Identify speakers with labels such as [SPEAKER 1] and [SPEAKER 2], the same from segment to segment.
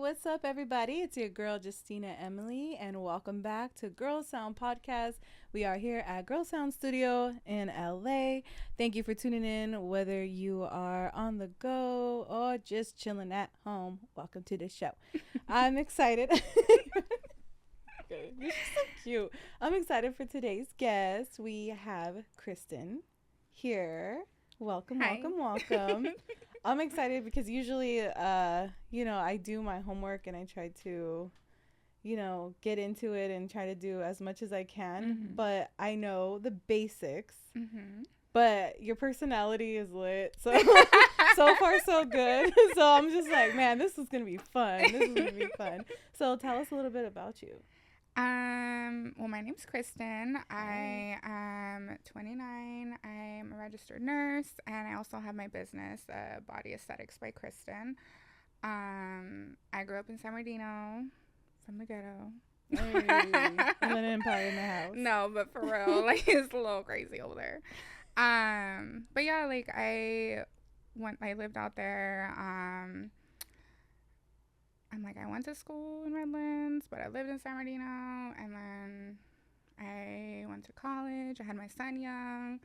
[SPEAKER 1] what's up, everybody? It's your girl, Justina Emily, and welcome back to Girl Sound Podcast. We are here at Girl Sound Studio in LA. Thank you for tuning in, whether you are on the go or just chilling at home. Welcome to the show. I'm excited. You're so cute. I'm excited for today's guest. We have Kristin here. Welcome,
[SPEAKER 2] Hi.
[SPEAKER 1] welcome. I'm excited because usually, I do my homework and I try to, get into it and try to do as much as I can.
[SPEAKER 2] Mm-hmm.
[SPEAKER 1] But I know the basics.
[SPEAKER 2] Mm-hmm.
[SPEAKER 1] But your personality is lit. So, so far, so good. So I'm just like, man, this is going to be fun. So tell us a little bit about you.
[SPEAKER 2] Well, my name's Kristin. I am 29. I'm a registered nurse, and I also have my business, Body Aesthetics by Kristin. I grew up in San Bernardino, from the ghetto.
[SPEAKER 1] Hey, Inland Empire in the house.
[SPEAKER 2] No, but for real, like, it's a little crazy over there. But yeah, like, I lived out there. I went to school in Redlands, but I lived in San Bernardino, and then I went to college. I had my son young,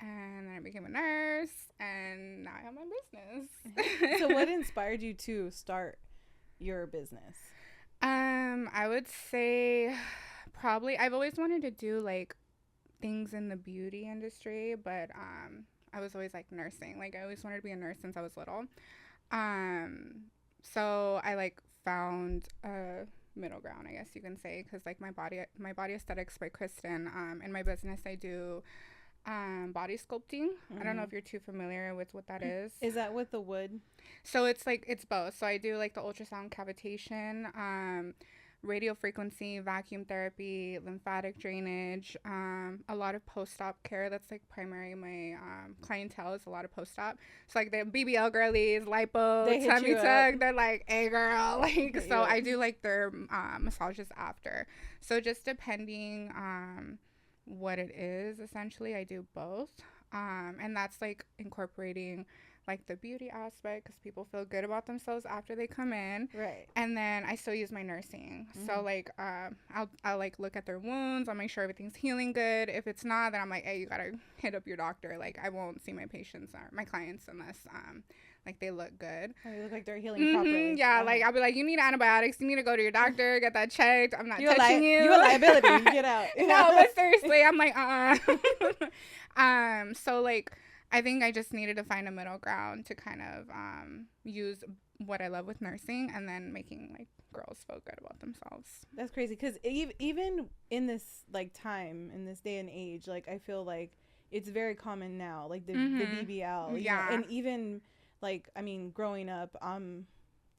[SPEAKER 2] and then I became a nurse, and now I have my business.
[SPEAKER 1] So what inspired you to start your business?
[SPEAKER 2] I would say probably I've always wanted to do, like, things in the beauty industry, but I was always, like, nursing. Like, I always wanted to be a nurse since I was little. So I, like, found a middle ground, I guess you can say, because, like, my body aesthetics by Kristin. In my business, I do body sculpting.
[SPEAKER 1] Mm-hmm.
[SPEAKER 2] I don't know if you're too familiar with what that is.
[SPEAKER 1] Is that with the wood?
[SPEAKER 2] So it's both. So I do, like, the ultrasound cavitation, radio frequency, vacuum therapy, lymphatic drainage, a lot of post-op care. That's, like, primary. My clientele is a lot of post-op. So, like, the BBL girlies, lipo, tummy tuck, they're like, hey, girl. Like, so I do, like, their massages after. So just depending what it is, essentially, I do both. And that's, like, incorporating, like, the beauty aspect, because people feel good about themselves after they come in.
[SPEAKER 1] Right.
[SPEAKER 2] And then I still use my nursing. Mm-hmm. So, like, I'll like, look at their wounds. I'll make sure everything's healing good. If it's not, then I'm like, hey, you got to hit up your doctor. Like, I won't see my patients or my clients unless, like, they look good.
[SPEAKER 1] They look like they're healing properly.
[SPEAKER 2] Yeah, like, I'll be like, you need antibiotics. You need to go to your doctor, get that checked. I'm not touching you.
[SPEAKER 1] You're a liability. You get out.
[SPEAKER 2] No, but seriously, I'm like, So, like, I think I just needed to find a middle ground to kind of use what I love with nursing and then making, like, girls feel good about themselves.
[SPEAKER 1] That's crazy because even in this, like, time, in this day and age, like, I feel like it's very common now, like, the BBL.
[SPEAKER 2] Yeah.
[SPEAKER 1] And even, like, I mean, growing up, I'm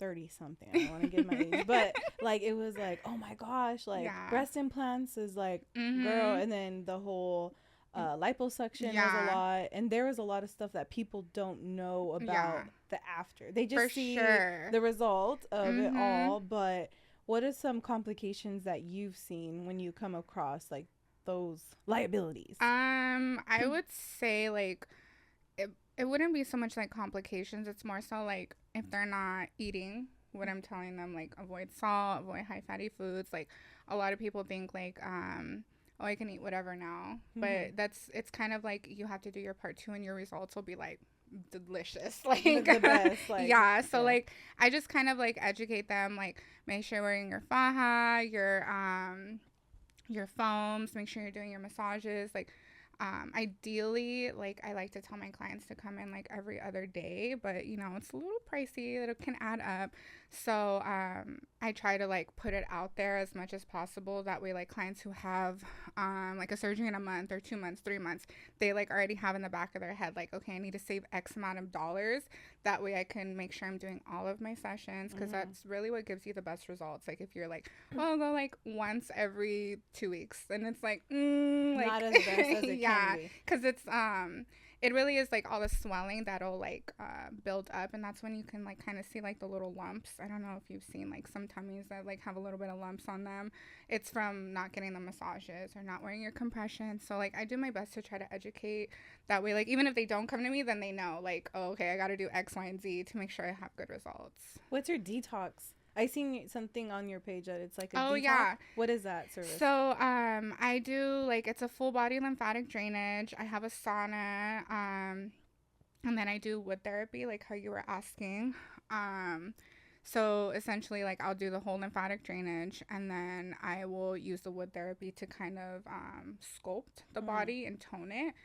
[SPEAKER 1] 30-something. I don't want to give my age. But, like, it was like, oh, my gosh, like, breast implants is, like, girl. And then the whole liposuction is a lot, and there is a lot of stuff that people don't know about the after. They just see the result of it all. But what are some complications that you've seen when you come across, like, those liabilities?
[SPEAKER 2] I would say, like, it wouldn't be so much like complications. It's more so like if they're not eating what I'm telling them, like, avoid salt, avoid high fatty foods. Like, a lot of people think, like, oh, I can eat whatever now. But it's kind of like you have to do your part too, and your results will be, like, delicious. Like,
[SPEAKER 1] the best. Like,
[SPEAKER 2] yeah. So, like, I just kind of, like, educate them, like, make sure you're wearing your faja, your foams, make sure you're doing your massages. Like, ideally, like, I like to tell my clients to come in, like, every other day, but, you know, it's a little pricey. It can add up. So I try to, like, put it out there as much as possible. That way, like, clients who have like a surgery in a month or 2 months, 3 months, they, like, already have in the back of their head, like, okay, I need to save X amount of dollars. That way I can make sure I'm doing all of my sessions, because that's really what gives you the best results. Like, if you're like, oh, I'll go, like, once every 2 weeks, then it's like, like,
[SPEAKER 1] not as best as it can be.
[SPEAKER 2] Because it's it really is, like, all the swelling that'll, like, build up, and that's when you can, like, kind of see, like, the little lumps. I don't know if you've seen, like, some tummies that, like, have a little bit of lumps on them. It's from not getting the massages or not wearing your compression. So, like, I do my best to try to educate. That way, like, even if they don't come to me, then they know, like, oh, okay, I got to do X, Y, and Z to make sure I have good results.
[SPEAKER 1] What's your detox I seen something on your page that it's like a
[SPEAKER 2] detox. Yeah.
[SPEAKER 1] What is that service?
[SPEAKER 2] So I do like, it's a full body lymphatic drainage. I have a sauna, and then I do wood therapy, like how you were asking. So essentially, like, I'll do the whole lymphatic drainage, and then I will use the wood therapy to kind of sculpt the body and tone it.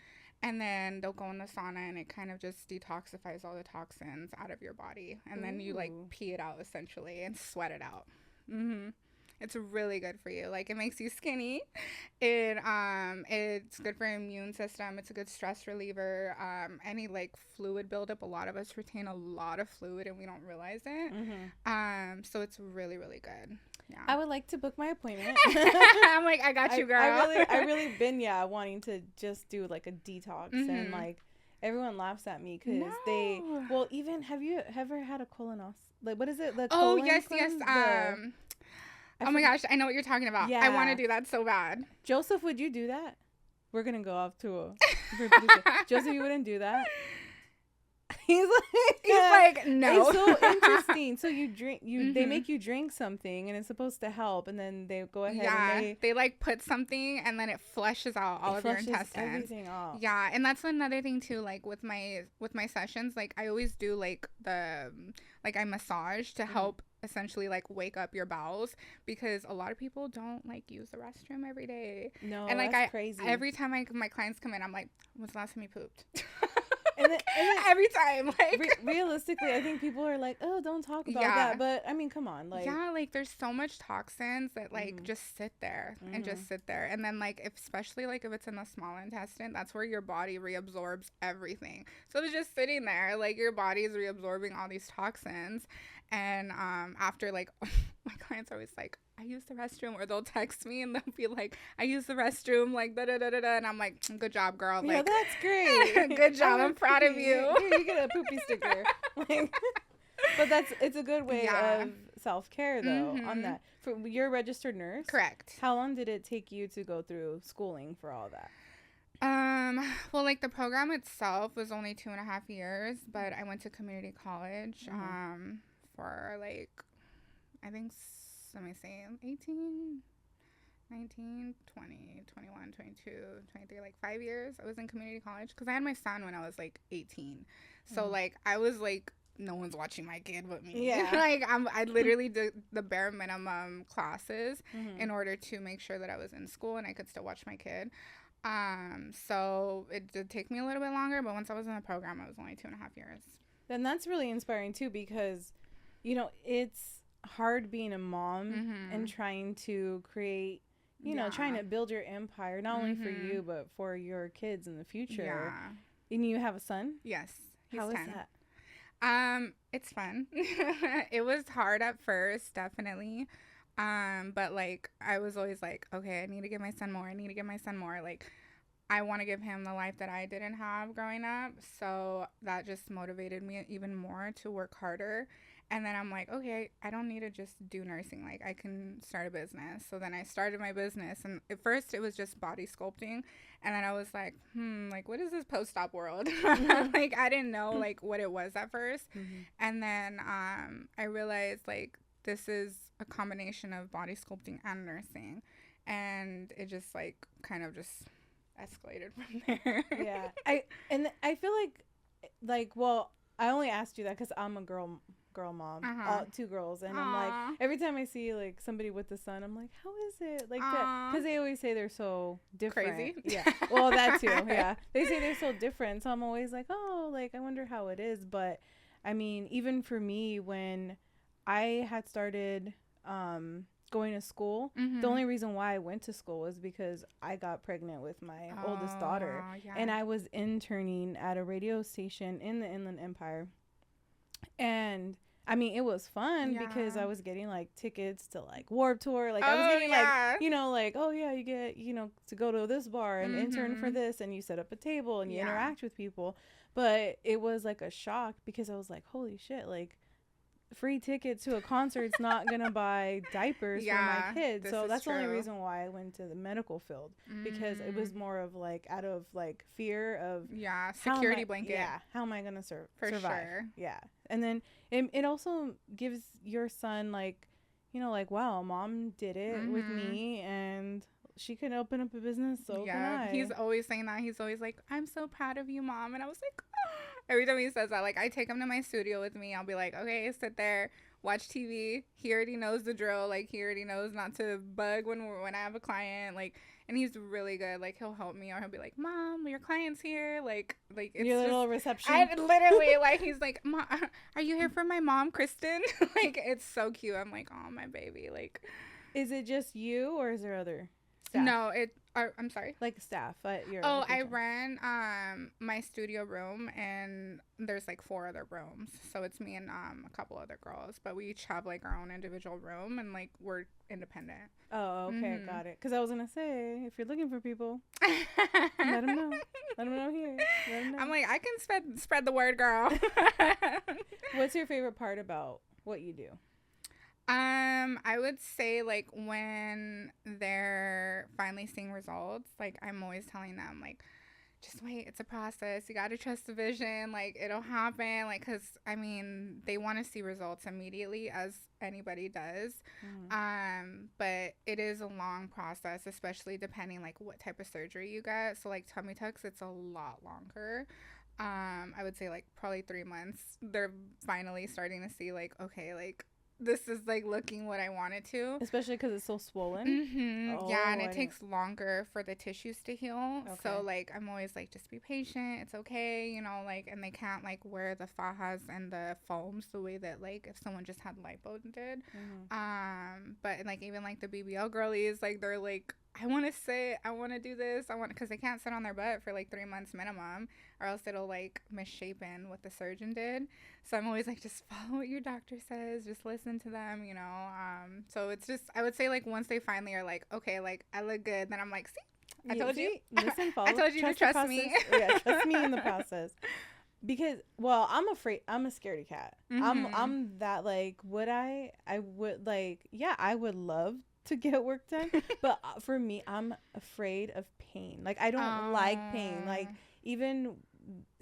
[SPEAKER 2] And then they'll go in the sauna, and it kind of just detoxifies all the toxins out of your body. And then you, like, pee it out, essentially, and sweat it out. It's really good for you. Like, it makes you skinny. It's good for your immune system. It's a good stress reliever. Any, like, fluid buildup. A lot of us retain a lot of fluid, and we don't realize it. So it's really, really good. Yeah.
[SPEAKER 1] I would like to book my appointment.
[SPEAKER 2] I'm like, I got you, girl.
[SPEAKER 1] I really been, wanting to just do, like, a detox. And, like, everyone laughs at me because even, have you ever had a colonoscopy? Like, what is it? The colon
[SPEAKER 2] yes.
[SPEAKER 1] cleanse?
[SPEAKER 2] Oh my gosh, I know what you're talking about. Yeah. I want to do that so bad.
[SPEAKER 1] Joseph, would you do that? We're going to go off to a... Joseph, you wouldn't do that? He's like, no. It's so interesting. So you drink, they make you drink something, and it's supposed to help, and then they go ahead and
[SPEAKER 2] they like put something, and then it flushes out all of your intestines.
[SPEAKER 1] Everything off.
[SPEAKER 2] Yeah, and that's another thing too. Like with my sessions, like I always do like I massage to help essentially like wake up your bowels, because a lot of people don't like use the restroom every day.
[SPEAKER 1] No,
[SPEAKER 2] and like
[SPEAKER 1] that's crazy.
[SPEAKER 2] Every time my clients come in, I'm like, when's the last time you pooped?
[SPEAKER 1] And then
[SPEAKER 2] every time, like
[SPEAKER 1] realistically, I think people are like, oh, don't talk about that. But I mean, come on, like
[SPEAKER 2] like there's so much toxins that like just sit there and just sit there, and then like especially like if it's in the small intestine, that's where your body reabsorbs everything. So it's just sitting there, like your body is reabsorbing all these toxins, and after like my clients are always like, I use the restroom, or they'll text me and they'll be like, I use the restroom, like da da da da da, and I'm like, good job, girl. Like,
[SPEAKER 1] that's great.
[SPEAKER 2] Good job. I'm proud of you.
[SPEAKER 1] Here, you get a poopy sticker. But it's a good way of self-care though. On that, you're a registered nurse.
[SPEAKER 2] Correct.
[SPEAKER 1] How long did it take you to go through schooling for all that?
[SPEAKER 2] Well, like the program itself was only 2.5 years, but I went to community college for like, I think, let me see, 18, 19, 20, 21, 22, 23, like 5 years I was in community college, because I had my son when I was like 18. So like I was like, no one's watching my kid but me. Yeah. Like I literally did the bare minimum classes in order to make sure that I was in school and I could still watch my kid. So it did take me a little bit longer, but once I was in the program, it was only 2.5 years.
[SPEAKER 1] Then that's really inspiring too, because it's hard being a mom and trying to create, trying to build your empire, not only for you, but for your kids in the future. Yeah. And you have a son?
[SPEAKER 2] Yes.
[SPEAKER 1] How is that?
[SPEAKER 2] It's fun. It was hard at first, definitely. But like, I was always like, okay, I need to give my son more. Like, I want to give him the life that I didn't have growing up. So that just motivated me even more to work harder. And then I'm like, okay, I don't need to just do nursing. Like, I can start a business. So then I started my business. And at first, it was just body sculpting. And then I was like, like, what is this post-op world? Like, I didn't know, like, what it was at first. And then I realized, like, this is a combination of body sculpting and nursing. And it just, like, kind of just escalated from there.
[SPEAKER 1] Yeah. I feel like, well, I only asked you that because I'm a girl mom, 2 girls, and I'm like, every time I see like somebody with a son, I'm like, how is it like that? Because they always say they're so different.
[SPEAKER 2] Crazy.
[SPEAKER 1] Yeah, well, that too. Yeah, they say they're so different, so I'm always like, oh, like I wonder how it is. But I mean, even for me, when I had started going to school, the only reason why I went to school was because I got pregnant with my oldest daughter, and I was interning at a radio station in the Inland Empire. And I mean, it was fun because I was getting like tickets to like Warped Tour. Like I was getting like, like, oh yeah, you get, to go to this bar and intern for this, and you set up a table and you interact with people. But it was like a shock because I was like, holy shit, like free ticket to a concert's not gonna buy diapers for my kids. So that's the only reason why I went to the medical field, because it was more of like out of like fear of
[SPEAKER 2] security blanket.
[SPEAKER 1] How am I gonna survive? Sure. Yeah. And then it also gives your son like, you know, like, wow, mom did it with me, and she can open up a business, so can I.
[SPEAKER 2] He's always saying that. He's always like, I'm so proud of you, mom. And I was like, oh. Every time he says that, like, I take him to my studio with me. I'll be like, okay, sit there, watch TV. He already knows the drill. Like, he already knows not to bug when I have a client. Like, and he's really good. Like, he'll help me, or he'll be like, mom, your client's here. Like it's
[SPEAKER 1] your little reception.
[SPEAKER 2] I literally, like, he's like, mom, are you here for my mom, Kristin? Like, it's so cute. I'm like, oh, my baby. Like,
[SPEAKER 1] is it just you, or is there other staff?
[SPEAKER 2] No, I'm sorry.
[SPEAKER 1] Like staff at your
[SPEAKER 2] I
[SPEAKER 1] location.
[SPEAKER 2] ran my studio room, and there's like 4 other rooms. So it's me and a couple other girls, but we each have like our own individual room, and like we're independent.
[SPEAKER 1] Oh, okay, got it. Because I was gonna say, if you're looking for people, let them know. Let them know here. Let them know.
[SPEAKER 2] I'm like, I can spread the word, girl.
[SPEAKER 1] What's your favorite part about what you do?
[SPEAKER 2] I would say, like, when they're finally seeing results, like, I'm always telling them, like, just wait, it's a process. You got to trust the vision. Like, it'll happen. Like, because, I mean, they want to see results immediately, as anybody does. But it is a long process, especially depending, like, what type of surgery you get. So, like, tummy tucks, it's a lot longer. I would say, like, probably 3 months. They're finally starting to see, like, okay, like, this is like looking what I want it to.
[SPEAKER 1] Especially because it's so swollen.
[SPEAKER 2] Oh, yeah, and it takes longer for the tissues to heal. Okay. So like I'm always like, just be patient. It's okay, you know, like, and they can't like wear the fajas and the foams the way that like if someone just had lipo did. But like even like the BBL girlies, like they're like, I want to sit, I want to do this, because they can't sit on their butt for like 3 months minimum, or else it'll like misshapen what the surgeon did. So I'm always like, just follow what your doctor says, just listen to them, you know. So it's just, I would say like once they finally are like, okay, like I look good, then I'm like, see, I told you.
[SPEAKER 1] Listen, follow.
[SPEAKER 2] I told you to trust me.
[SPEAKER 1] Yeah, trust me in the process. Because, well, I'm afraid. I'm a scaredy cat. I'm that like, I would like, yeah, I would love to get work done, but for me, I'm afraid of pain. Like I don't like pain. Like even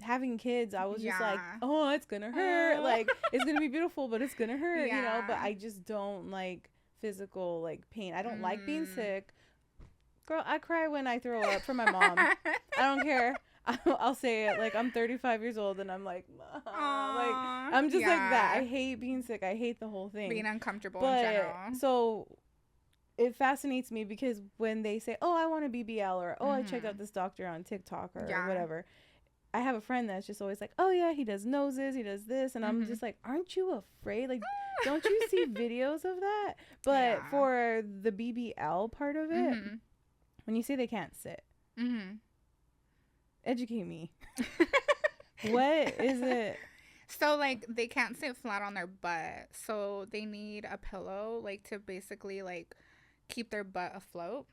[SPEAKER 1] having kids, I was just like, oh, it's gonna hurt. Like it's gonna be beautiful, but it's gonna hurt, you know. But I just don't like physical like pain. I don't like being sick. Girl, I cry when I throw up for my mom. I don't care. I'll say it. Like I'm 35 years old and I'm like, like I'm just like that. I hate being sick. I hate the whole thing.
[SPEAKER 2] Being uncomfortable in general.
[SPEAKER 1] So it fascinates me because when they say, oh, I want a BBL, or oh, I checked out this doctor on TikTok or whatever, I have a friend that's just always like, oh yeah, he does noses, he does this, and I'm just like, aren't you afraid? Like, don't you see videos of that? But for the BBL part of it, when you say they can't sit, educate me. What is it?
[SPEAKER 2] So, like, they can't sit flat on their butt, so they need a pillow, like, to basically, like, keep their butt afloat.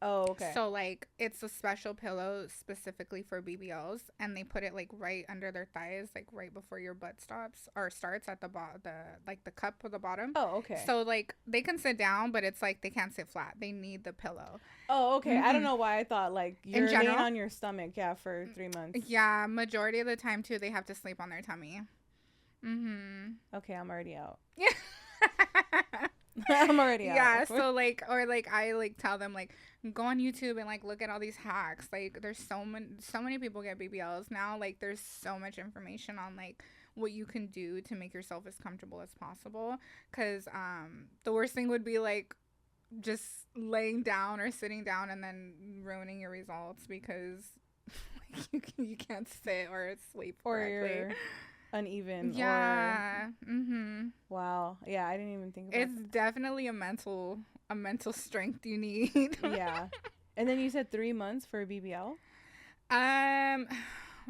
[SPEAKER 1] Oh, okay.
[SPEAKER 2] So, like, it's a special pillow specifically for BBLs, and they put it, like, right under their thighs, like, right before your butt starts at the the cup of the bottom.
[SPEAKER 1] Oh, okay.
[SPEAKER 2] So, like, they can sit down, but it's, like, they can't sit flat. They need the pillow.
[SPEAKER 1] Oh, okay. I don't know why I thought, like, you're laying on your stomach, for 3 months.
[SPEAKER 2] Yeah, majority of the time, too, they have to sleep on their tummy.
[SPEAKER 1] Okay, I'm already out. Yeah. I'm already out.
[SPEAKER 2] Yeah, so like, or like I like tell them like, go on YouTube and like look at all these hacks. Like there's so many people get BBLs now. Like there's so much information on like what you can do to make yourself as comfortable as possible. Cause the worst thing would be like just laying down or sitting down and then ruining your results because like, you can't sit or sleep correctly.
[SPEAKER 1] Or uneven.
[SPEAKER 2] Yeah.
[SPEAKER 1] Wow. Yeah, I didn't even think about
[SPEAKER 2] it's definitely a mental strength you need.
[SPEAKER 1] Yeah. And then you said 3 months for a BBL?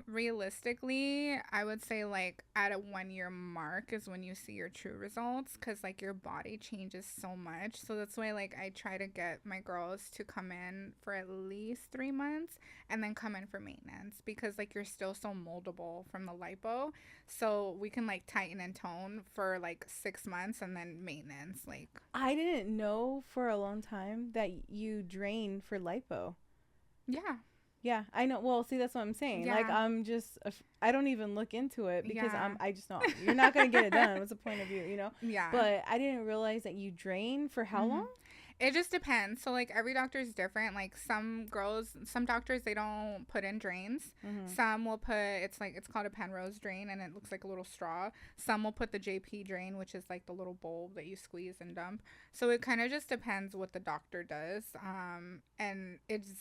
[SPEAKER 2] Realistically, I would say like at a 1 year mark is when you see your true results, because like your body changes so much. So that's why like I try to get my girls to come in for at least 3 months and then come in for maintenance, because like you're still so moldable from the lipo. So we can like tighten and tone for like 6 months and then maintenance. Like
[SPEAKER 1] I didn't know for a long time that you drain for lipo.
[SPEAKER 2] Yeah.
[SPEAKER 1] Yeah, I know. Well, see, that's what I'm saying. Yeah. Like, I'm just, I don't even look into it because I just know you're not going to get it done. What's the point of you, you know?
[SPEAKER 2] Yeah.
[SPEAKER 1] But I didn't realize that you drain for how long?
[SPEAKER 2] It just depends. So, like, every doctor is different. Like, some doctors, they don't put in drains. Some will put, it's called a Penrose drain, and it looks like a little straw. Some will put the JP drain, which is like the little bulb that you squeeze and dump. So it kind of just depends what the doctor does. And it's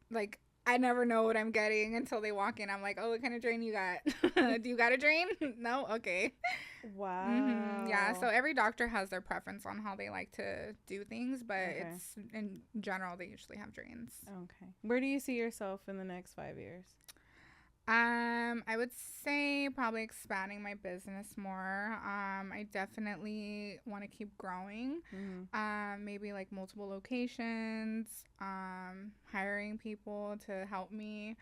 [SPEAKER 2] like, I never know what I'm getting until they walk in. I'm like, oh, what kind of drain you got? Do you got a drain? No? Okay.
[SPEAKER 1] Wow.
[SPEAKER 2] Yeah, so every doctor has their preference on how they like to do things, but it's, in general, they usually have drains.
[SPEAKER 1] Okay. Where do you see yourself in the next 5 years?
[SPEAKER 2] I would say probably expanding my business more. I definitely want to keep growing. Maybe like multiple locations, hiring people to help me.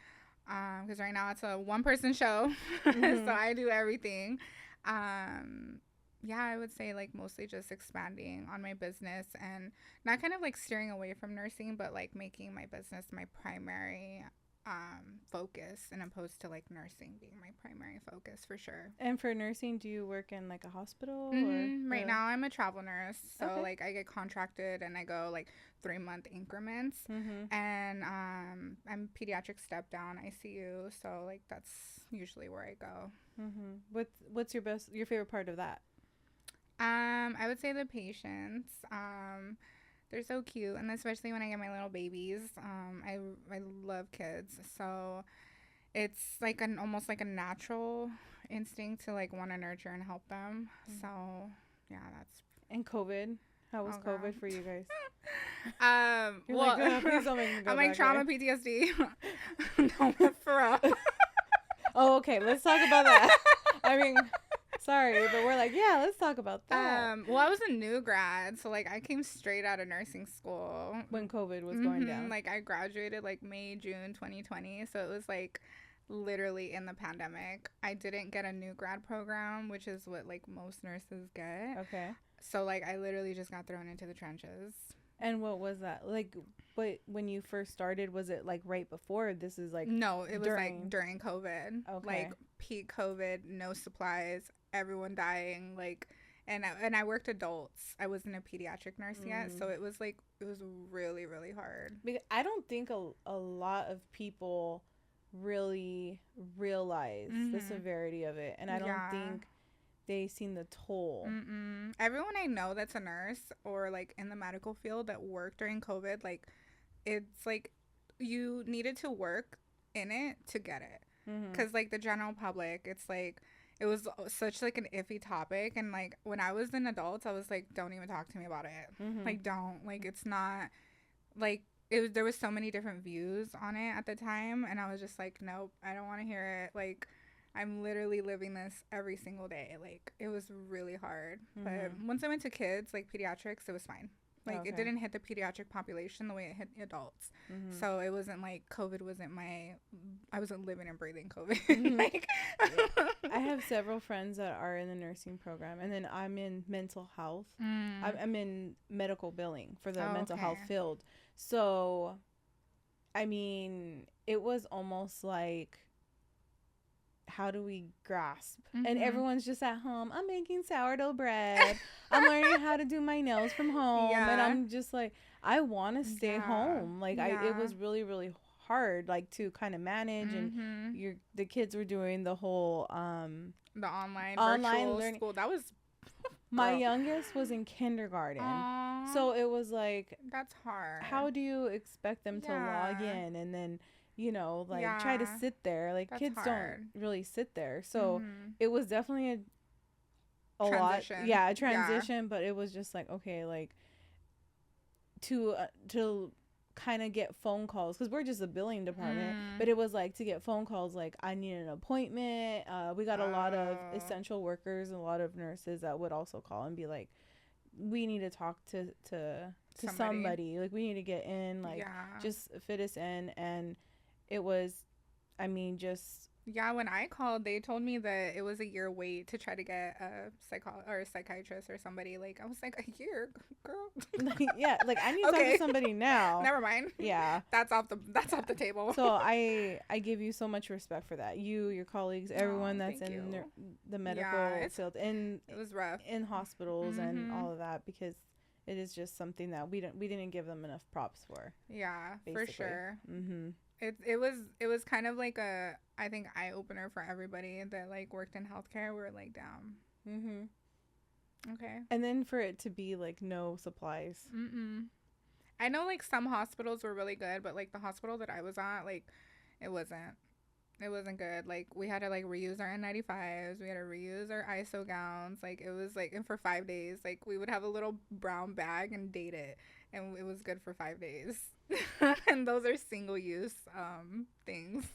[SPEAKER 2] Because right now it's a one-person show, so I do everything. Yeah, I would say like mostly just expanding on my business and not kind of like steering away from nursing, but like making my business my primary focus, and opposed to like nursing being my primary focus for sure.
[SPEAKER 1] And for nursing, do you work in like a hospital?
[SPEAKER 2] Right now I'm a travel nurse, so like I get contracted and I go like 3-month increments. And I'm pediatric step down ICU, so like that's usually where I go.
[SPEAKER 1] What's your favorite part of that?
[SPEAKER 2] I would say the patients. They're so cute, and especially when I get my little babies. I love kids, so it's like almost like a natural instinct to like want to nurture and help them. So yeah, that's.
[SPEAKER 1] And COVID, how was COVID for you guys?
[SPEAKER 2] Well, like, I'm like trauma PTSD. No, for real.
[SPEAKER 1] Oh, okay. Let's talk about that. I mean. Sorry, but we're like, yeah, let's talk about that.
[SPEAKER 2] Well, I was a new grad, so like I came straight out of nursing school
[SPEAKER 1] when COVID was going down.
[SPEAKER 2] Like I graduated like May, June 2020, so it was like literally in the pandemic. I didn't get a new grad program, which is what like most nurses get.
[SPEAKER 1] Okay.
[SPEAKER 2] So like I literally just got thrown into the trenches.
[SPEAKER 1] And what was that like? But when you first started, was it like right before? This is like
[SPEAKER 2] no, it was like during COVID.
[SPEAKER 1] Okay.
[SPEAKER 2] Like peak COVID, no supplies, everyone dying. Like, and I worked adults. I wasn't a pediatric nurse yet, so it was really, really hard.
[SPEAKER 1] Because I don't think a lot of people really realize the severity of it, and I don't think they seen the toll.
[SPEAKER 2] Everyone I know that's a nurse or like in the medical field that worked during COVID, like it's like you needed to work in it to get it, because like the general public, it's like it was such like an iffy topic, and like when I was in adults, I was like, don't even talk to me about it. Like don't, like it's not like there was so many different views on it at the time, and I was just like, nope, I don't want to hear it. Like I'm literally living this every single day. Like it was really hard. But once I went to kids, like pediatrics, it was fine. Like it didn't hit the pediatric population the way it hit adults. So it wasn't like COVID wasn't I wasn't living and breathing COVID. Like
[SPEAKER 1] I have several friends that are in the nursing program, and then I'm in mental health. I'm in medical billing for the mental health field. So I mean, it was almost like, how do we grasp? And everyone's just at home. I'm making sourdough bread. I'm learning how to do my nails from home. And I'm just like, I want to stay home. Like it was really, really hard, like to kind of manage. And the kids were doing the whole
[SPEAKER 2] the online learning school. That was
[SPEAKER 1] my youngest was in kindergarten. Aww. So it was like,
[SPEAKER 2] that's hard.
[SPEAKER 1] How do you expect them to log in and then like try to sit there? Like, that's kids hard. Don't really sit there. So it was definitely a transition. Lot. Yeah, a transition. But it was just like, okay, like to kind of get phone calls, because we're just a billing department. But it was like to get phone calls, like I need an appointment. We got a lot of essential workers and a lot of nurses that would also call and be like, we need to talk to somebody. Like we need to get in, like just fit us in. And it was, I mean, just
[SPEAKER 2] Yeah, when I called, they told me that it was a year wait to try to get a psychiatrist or somebody. Like, I was like, a year, girl.
[SPEAKER 1] Yeah, like I need to talk to somebody now.
[SPEAKER 2] Never mind.
[SPEAKER 1] Yeah,
[SPEAKER 2] that's off the table.
[SPEAKER 1] So I give you so much respect for that. You, your colleagues, everyone that's in the medical field, and
[SPEAKER 2] it was rough
[SPEAKER 1] in hospitals and all of that, because it is just something that we didn't give them enough props for.
[SPEAKER 2] Yeah, basically. For sure. It was kind of like a, I think, eye opener for everybody that like worked in healthcare. We were like, damn. Okay.
[SPEAKER 1] And then for it to be like no supplies.
[SPEAKER 2] I know like some hospitals were really good, but like the hospital that I was at, like it wasn't good. Like we had to like reuse our N95s, we had to reuse our ISO gowns. Like it was like, and for 5 days, like we would have a little brown bag and date it, and it was good for 5 days. And those are single use things.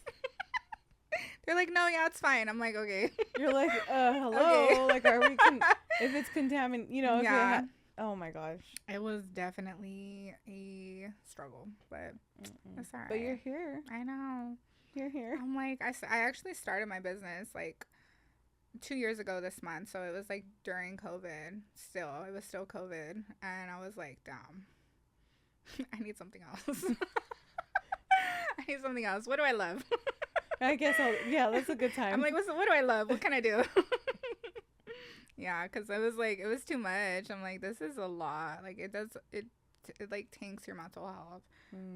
[SPEAKER 2] They're like, no, yeah, it's fine. I'm like, okay.
[SPEAKER 1] You're like, hello. Okay. Like, are we if it's contaminated, you know? Yeah. Oh my gosh.
[SPEAKER 2] It was definitely a struggle, but that's all right.
[SPEAKER 1] But you're here.
[SPEAKER 2] I know.
[SPEAKER 1] You're here.
[SPEAKER 2] I'm like, I actually started my business like 2 years ago this month, so it was like during COVID. It was still COVID, and I was like, damn, I need something else. I need something else. What do I love?
[SPEAKER 1] I guess that's a good time.
[SPEAKER 2] I'm like, what do I love? What can I do? Yeah, because it was too much. I'm like, this is a lot. Like it like tanks your mental health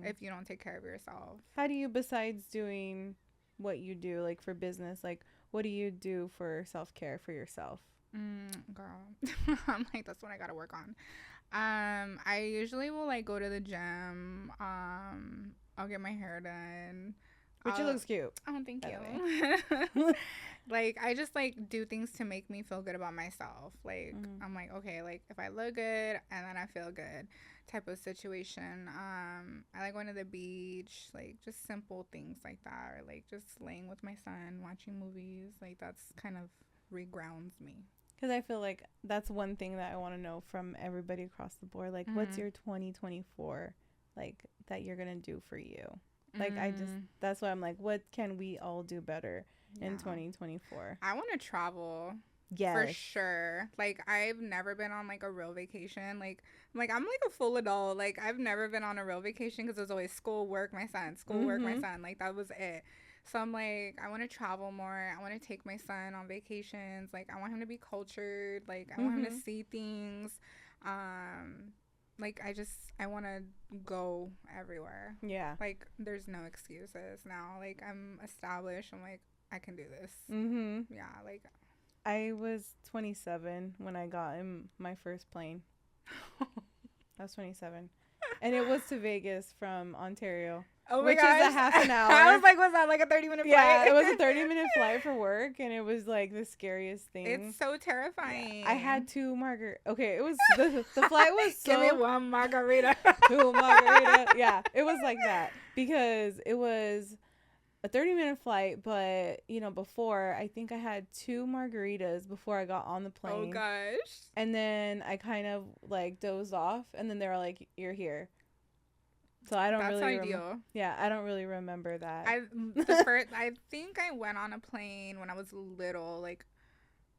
[SPEAKER 2] if you don't take care of yourself.
[SPEAKER 1] How do you, besides doing what you do, like for business, like what do you do for self-care for yourself?
[SPEAKER 2] Girl, I'm like, that's what I gotta work on. I usually will like go to the gym. I'll get my hair done.
[SPEAKER 1] Which looks cute.
[SPEAKER 2] Oh, thank you. Like, I just, like, do things to make me feel good about myself. Like, I'm like, okay, like, if I look good and then I feel good type of situation. I like going to the beach, like, just simple things like that. Or, like, just laying with my son, watching movies. Like, that's kind of regrounds me.
[SPEAKER 1] Because I feel like that's one thing that I want to know from everybody across the board. Like, what's your 2024, like, that you're going to do for you? Like, that's why I'm like, what can we all do better in 2024?
[SPEAKER 2] I want to travel.
[SPEAKER 1] Yes.
[SPEAKER 2] For sure. Like, I've never been on, like, a real vacation. Like, I'm like a full adult. Like, I've never been on a real vacation because it was always school, work, my son. School, work, my son. Like, that was it. So I'm like, I want to travel more. I want to take my son on vacations. Like, I want him to be cultured. Like, I want him to see things. Like, I want to go everywhere.
[SPEAKER 1] Yeah.
[SPEAKER 2] Like, there's no excuses now. Like, I'm established. I'm like, I can do this. Yeah, like.
[SPEAKER 1] I was 27 when I got in my first plane. I was 27. And it was to Vegas from Ontario.
[SPEAKER 2] Oh my
[SPEAKER 1] which
[SPEAKER 2] gosh.
[SPEAKER 1] is a half an hour.
[SPEAKER 2] I was like, was that like a 30-minute flight?
[SPEAKER 1] Yeah, it was a 30-minute flight for work, and it was like the scariest thing.
[SPEAKER 2] It's so terrifying.
[SPEAKER 1] Yeah. I had 2 margaritas. Okay, it was the flight was so.
[SPEAKER 2] Give me 1 margarita.
[SPEAKER 1] 2 margaritas. Yeah, it was like that because it was a 30-minute flight, but before I think I had 2 margaritas before I got on the plane.
[SPEAKER 2] Oh gosh.
[SPEAKER 1] And then I kind of like dozed off, and then they were like, "You're here." So I don't
[SPEAKER 2] That's
[SPEAKER 1] really
[SPEAKER 2] ideal.
[SPEAKER 1] Yeah, I don't really remember that.
[SPEAKER 2] I think I went on a plane when I was little, like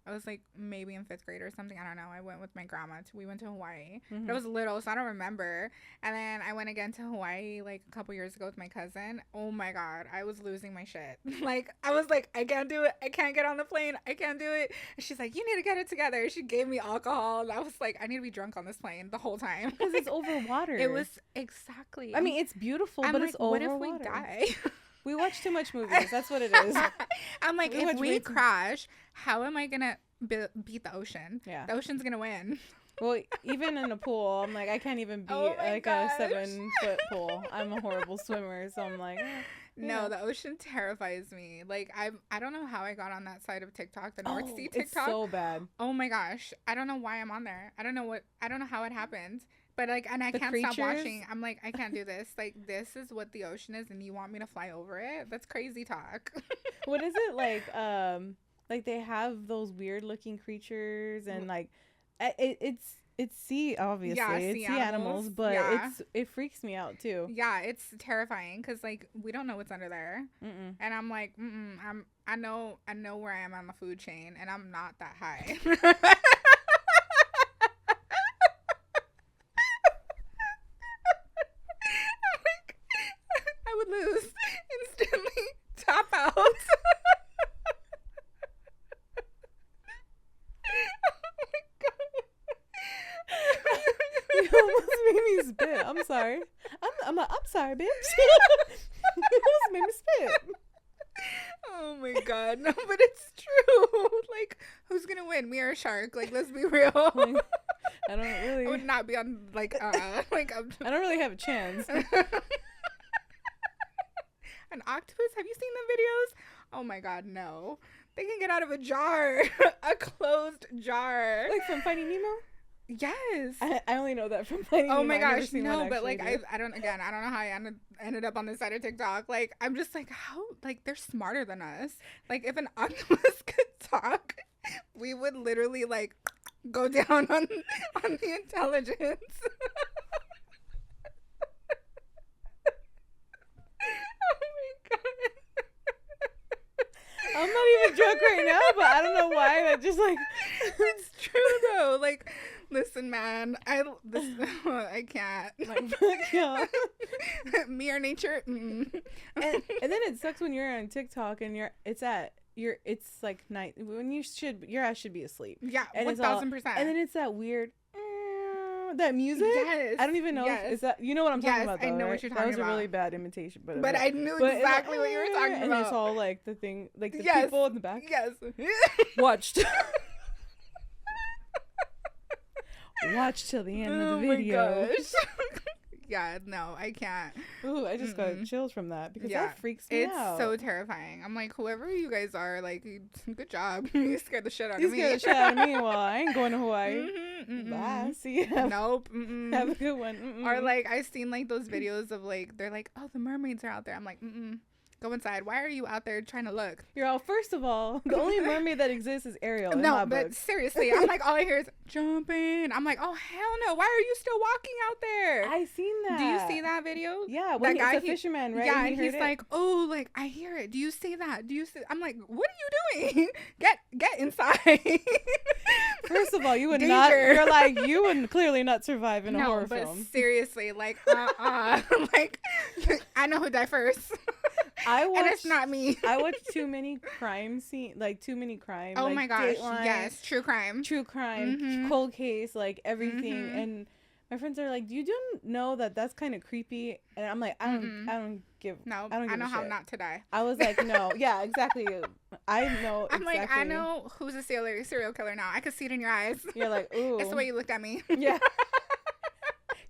[SPEAKER 2] I was like maybe in 5th grade or something. I don't know. I went with my grandma. We went to Hawaii. But I was little, so I don't remember. And then I went again to Hawaii like a couple years ago with my cousin. Oh my God. I was losing my shit. Like, I was like, I can't do it. I can't get on the plane. I can't do it. And she's like, you need to get it together. She gave me alcohol. And I was like, I need to be drunk on this plane the whole time.
[SPEAKER 1] Because it's over water.
[SPEAKER 2] It was exactly.
[SPEAKER 1] I mean, it's beautiful, but like, it's over water.
[SPEAKER 2] What if we die?
[SPEAKER 1] We watch too much movies. That's what it is.
[SPEAKER 2] I'm like, if we crash, how am I going to beat the ocean? Yeah. The ocean's going to win.
[SPEAKER 1] Well, even in a pool, I'm like, I can't even beat a 7-foot pool. I'm a horrible swimmer, so I'm like,
[SPEAKER 2] no, the ocean terrifies me. Like, I don't know how I got on that side of TikTok, the North Sea TikTok.
[SPEAKER 1] It's so bad.
[SPEAKER 2] Oh my gosh. I don't know why I'm on there. I don't know how it happened. But like, and I can't stop watching. I'm like, I can't do this. Like, this is what the ocean is, and you want me to fly over it? That's crazy talk.
[SPEAKER 1] What is it like? Like they have those weird looking creatures, and like, it's sea, obviously. Yeah, it's sea animals, but it freaks me out too.
[SPEAKER 2] Yeah, it's terrifying because like we don't know what's under there, and I'm like, I know where I am on the food chain, and I'm not that high. Like, I would lose instantly. Tap out. Oh my god!
[SPEAKER 1] You almost made me spit. I'm sorry. I'm sorry, bitch. You almost made me spit.
[SPEAKER 2] Oh my god, no, but it's true. Like, who's gonna win, me or a shark? Like, let's be real.
[SPEAKER 1] Like, I don't really.
[SPEAKER 2] I would not be on like I
[SPEAKER 1] don't really have a chance.
[SPEAKER 2] An octopus? Have you seen the videos? Oh my god, no. They can get out of a jar, a closed jar.
[SPEAKER 1] Like from Finding Nemo.
[SPEAKER 2] Yes.
[SPEAKER 1] I only know that from Finding Nemo.
[SPEAKER 2] Oh my gosh, no, but like I don't know how I ended up on this side of TikTok. Like, I'm just like, how, like, they're smarter than us. Like, if an octopus could talk, we would literally like go down on the intelligence. Oh my god.
[SPEAKER 1] I'm not even drunk right now, but I don't know why that just like
[SPEAKER 2] it's true though. Like, listen, man, I can't. Like,
[SPEAKER 1] yeah.
[SPEAKER 2] Me or nature.
[SPEAKER 1] And then it sucks when you're on TikTok and it's like night when your ass should be asleep.
[SPEAKER 2] Yeah,
[SPEAKER 1] and
[SPEAKER 2] 1000%.
[SPEAKER 1] And then it's that weird that music.
[SPEAKER 2] Yes.
[SPEAKER 1] I don't even know. Is that, you know what I'm talking about? Though,
[SPEAKER 2] I know
[SPEAKER 1] right?
[SPEAKER 2] what you're talking about.
[SPEAKER 1] That was a really bad imitation, but
[SPEAKER 2] I knew exactly what you were talking about.
[SPEAKER 1] And it's all like the thing, like the people in the back.
[SPEAKER 2] Yes.
[SPEAKER 1] Watched till the end of the video.
[SPEAKER 2] Oh my gosh. Yeah, no, I can't.
[SPEAKER 1] Ooh, I just got chills from that because that freaks me out.
[SPEAKER 2] It's so terrifying. I'm like, whoever you guys are, like, good job. You scared the shit out of me.
[SPEAKER 1] You scared the shit out of me. Well, I ain't going to Hawaii. Bye. See ya.
[SPEAKER 2] Nope.
[SPEAKER 1] Have a good one.
[SPEAKER 2] Or like, I've seen like those videos of like, they're like, oh, the mermaids are out there. I'm like, go inside. Why are you out there trying to look?
[SPEAKER 1] You're all, first of all, the only mermaid that exists is Ariel.
[SPEAKER 2] No, but seriously, I'm like, all I hear is jumping. I'm like, oh hell no! Why are you still walking out there?
[SPEAKER 1] I seen that.
[SPEAKER 2] Do you see that video?
[SPEAKER 1] Yeah, when that guy, he's a fisherman, right?
[SPEAKER 2] Yeah, and he's like, oh, like I hear it. Do you see that? Do you see? I'm like, what are you doing? Get inside.
[SPEAKER 1] First of all, you would not. You're like, you would clearly not survive in a horror film.
[SPEAKER 2] No, but seriously, like, like, I know who died first. And it's not me.
[SPEAKER 1] I watch too many crime scenes, like too many crime.
[SPEAKER 2] Oh
[SPEAKER 1] like
[SPEAKER 2] my gosh,
[SPEAKER 1] Dateline,
[SPEAKER 2] yes, true crime,
[SPEAKER 1] cold case, like everything. And my friends are like, "Do you know that that's kind of creepy?" And I'm like, I don't give.
[SPEAKER 2] No,
[SPEAKER 1] I don't give
[SPEAKER 2] I know
[SPEAKER 1] a
[SPEAKER 2] how
[SPEAKER 1] shit.
[SPEAKER 2] not to die.
[SPEAKER 1] I was like, no, yeah, exactly. I know.
[SPEAKER 2] I'm like, I know who's a serial killer now. I could see it in your eyes.
[SPEAKER 1] You're like, ooh.
[SPEAKER 2] It's the way you looked at me.
[SPEAKER 1] Yeah.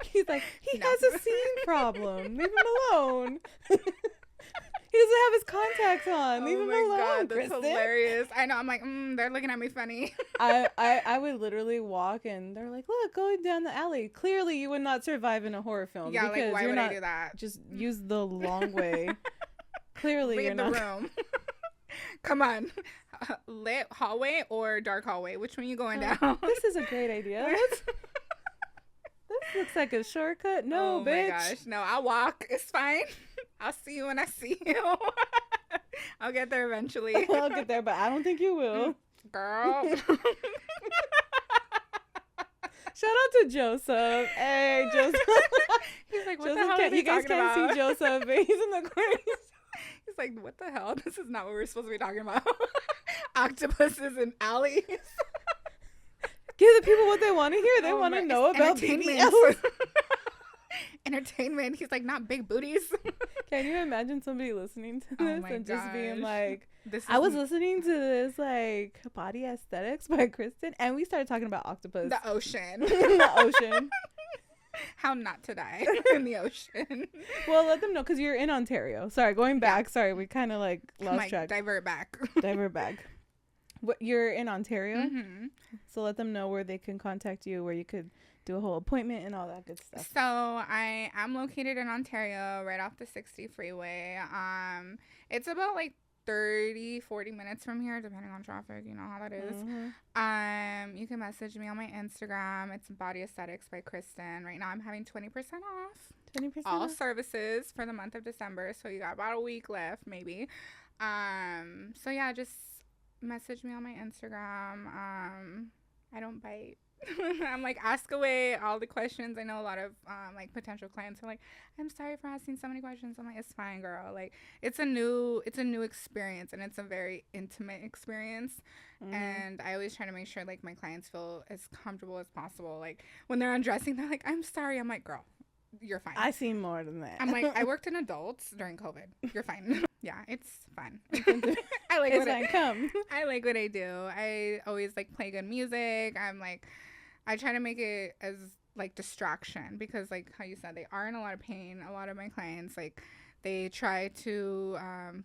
[SPEAKER 1] He's like, he has a scene problem. Leave him alone. He doesn't have his contacts on. Leave him alone. Oh my god,
[SPEAKER 2] that's
[SPEAKER 1] Kristin.
[SPEAKER 2] Hilarious. I know. I'm like, they're looking at me funny.
[SPEAKER 1] I would literally walk and they're like, look, going down the alley. Clearly, you would not survive in a horror film.
[SPEAKER 2] Yeah,
[SPEAKER 1] because
[SPEAKER 2] like, why
[SPEAKER 1] you're
[SPEAKER 2] would
[SPEAKER 1] not,
[SPEAKER 2] I do that?
[SPEAKER 1] Just use the long way. Clearly,
[SPEAKER 2] read
[SPEAKER 1] you're
[SPEAKER 2] the
[SPEAKER 1] not.
[SPEAKER 2] room. Come on, lit hallway or dark hallway? Which one are you going down?
[SPEAKER 1] This is a great idea. This looks like a shortcut. No,
[SPEAKER 2] oh
[SPEAKER 1] bitch.
[SPEAKER 2] Oh my gosh, no, I'll walk. It's fine. I'll see you when I see you. I'll get there eventually.
[SPEAKER 1] I'll get there, but I don't think you will.
[SPEAKER 2] Girl.
[SPEAKER 1] Shout out to Joseph. Hey, Joseph.
[SPEAKER 2] He's like, what
[SPEAKER 1] Joseph,
[SPEAKER 2] the hell are they
[SPEAKER 1] you guys
[SPEAKER 2] talking
[SPEAKER 1] can't
[SPEAKER 2] about?
[SPEAKER 1] see Joseph, but he's in the corner.
[SPEAKER 2] He's like, what the hell? This is not what we're supposed to be talking about. Octopuses and alleys.
[SPEAKER 1] Give the people what they want to hear. They want to know about BBLs.
[SPEAKER 2] Entertainment. He's like, not big booties.
[SPEAKER 1] Can you imagine somebody listening to this and just being like,
[SPEAKER 2] I
[SPEAKER 1] was listening to this like Body Aesthetics by Kristin, and we started talking about octopus.
[SPEAKER 2] The ocean.
[SPEAKER 1] The ocean.
[SPEAKER 2] How not to die in the ocean.
[SPEAKER 1] Well, let them know, because you're in Ontario. Sorry, going back. Yeah. Sorry, we kind of like lost track.
[SPEAKER 2] Divert back.
[SPEAKER 1] What, you're in Ontario? So let them know where they can contact you, where you could do a whole appointment and all that good stuff.
[SPEAKER 2] So I am located in Ontario, right off the 60 freeway. It's about like 30-40 minutes from here, depending on traffic. You know how that is. You can message me on my Instagram. It's Body Aesthetics by Kristin. Right now I'm having 20% off
[SPEAKER 1] 20%
[SPEAKER 2] all services for the month of December, so you got about a week left maybe. So yeah, just message me on my Instagram. I don't bite. I'm like, ask away all the questions. I know a lot of like potential clients are like, I'm sorry for asking so many questions. I'm like, it's fine, girl. Like, it's a new experience, and it's a very intimate experience. And I always try to make sure like my clients feel as comfortable as possible. Like when they're undressing, they're like, I'm sorry. I'm like, girl, you're fine.
[SPEAKER 1] I seen more than that.
[SPEAKER 2] I'm like, I worked in adults during COVID. You're fine. Yeah, it's fun. I like
[SPEAKER 1] it's fine. Come.
[SPEAKER 2] I like what I do. I always like play good music. I'm like, I try to make it as like distraction, because like how you said, they are in a lot of pain. A lot of my clients, like, they try to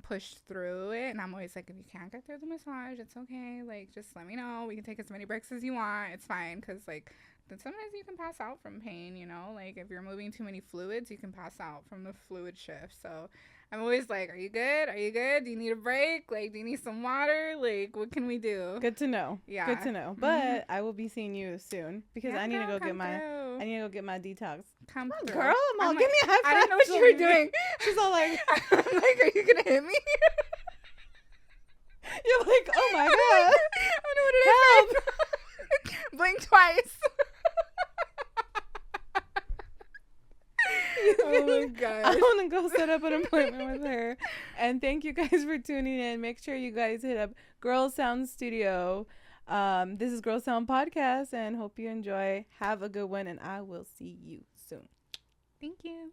[SPEAKER 2] push through it, and I'm always like, if you can't get through the massage, it's okay. Like, just let me know. We can take as many breaks as you want. It's fine, because like then sometimes you can pass out from pain, you know, like if you're moving too many fluids, you can pass out from the fluid shift. So I'm always like, are you good? Are you good? Do you need a break? Like, do you need some water? Like, what can we do?
[SPEAKER 1] Good to know.
[SPEAKER 2] Yeah.
[SPEAKER 1] Good to know. But I will be seeing you soon, because I need to go get my detox.
[SPEAKER 2] Come
[SPEAKER 1] on,
[SPEAKER 2] through.
[SPEAKER 1] Girl, Mom, give me a high five.
[SPEAKER 2] I didn't know what you were doing.
[SPEAKER 1] She's all like,
[SPEAKER 2] I'm like, are you gonna hit me?
[SPEAKER 1] You're like, oh my god.
[SPEAKER 2] Oh no, what did I say? Blink twice. Oh my gosh.
[SPEAKER 1] I want to go set up an appointment with her. And thank you guys for tuning in. Make sure you guys hit up Girl Sound Studio. This is Girl Sound Podcast, and hope you enjoy. Have a good one, and I will see you soon.
[SPEAKER 2] Thank you.